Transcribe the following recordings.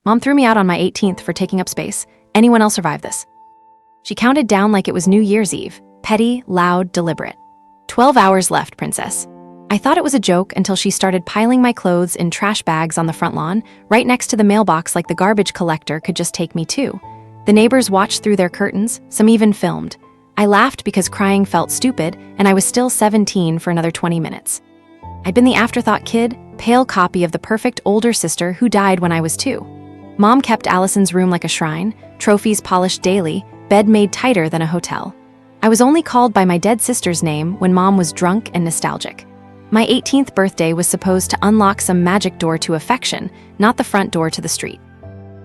Mom threw me out on my 18th for taking up space. Anyone else survive this? She counted down like it was New Year's Eve. Petty, loud, deliberate. 12 hours left, princess. I thought it was a joke until she started piling my clothes in trash bags on the front lawn, right next to the mailbox like the garbage collector could just take me too. The neighbors watched through their curtains, some even filmed. I laughed because crying felt stupid, and I was still 17 for another 20 minutes. I'd been the afterthought kid, pale copy of the perfect older sister who died when I was 2. Mom kept Allison's room like a shrine, trophies polished daily, bed made tighter than a hotel. I was only called by my dead sister's name when Mom was drunk and nostalgic. My 18th birthday was supposed to unlock some magic door to affection, not the front door to the street.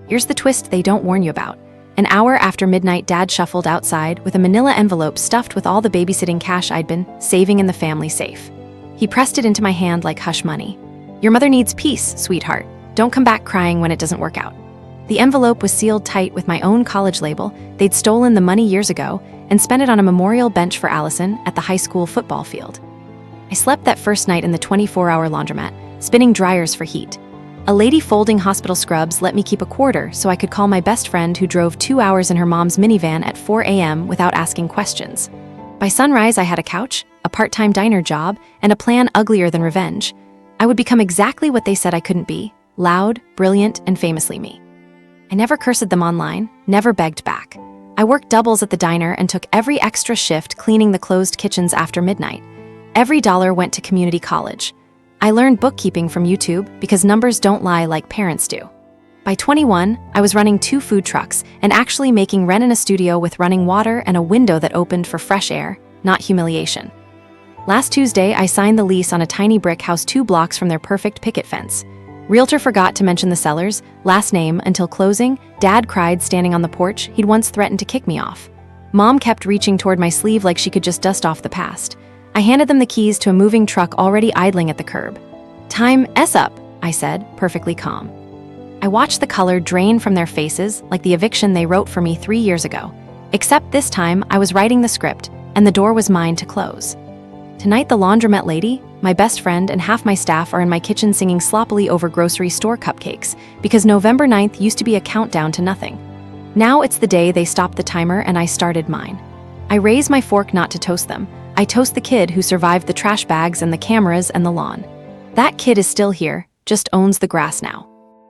Here's the twist they don't warn you about. An hour after midnight, Dad shuffled outside with a manila envelope stuffed with all the babysitting cash I'd been saving in the family safe. He pressed it into my hand like hush money. Your mother needs peace, sweetheart. Don't come back crying when it doesn't work out. The envelope was sealed tight with my own college label. They'd stolen the money years ago and spent it on a memorial bench for Allison at the high school football field. I slept that first night in the 24-hour laundromat, spinning dryers for heat. A lady folding hospital scrubs let me keep a quarter so I could call my best friend who drove 2 hours in her mom's minivan at 4 a.m. without asking questions. By sunrise, I had a couch, a part-time diner job, and a plan uglier than revenge. I would become exactly what they said I couldn't be: loud, brilliant, and famously me. I never cursed them online, never begged back. I worked doubles at the diner and took every extra shift cleaning the closed kitchens after midnight. Every dollar went to community college. I learned bookkeeping from YouTube because numbers don't lie like parents do. By 21, I was running 2 food trucks and actually making rent in a studio with running water and a window that opened for fresh air, not humiliation. Last Tuesday, I signed the lease on a tiny brick house 2 blocks from their perfect picket fence. Realtor forgot to mention the seller's last name until closing. Dad cried standing on the porch. He'd once threatened to kick me off. Mom kept reaching toward my sleeve like she could just dust off the past. I handed them the keys to a moving truck already idling at the curb. Time's up, I said, perfectly calm. I watched the color drain from their faces like the eviction they wrote for me 3 years ago. Except this time, I was writing the script, and the door was mine to close. Tonight, the laundromat lady, my best friend, and half my staff are in my kitchen singing sloppily over grocery store cupcakes because November 9th used to be a countdown to nothing. Now it's the day they stopped the timer and I started mine. I raise my fork not to toast them. I toast the kid who survived the trash bags and the cameras and the lawn. That kid is still here, just owns the grass now.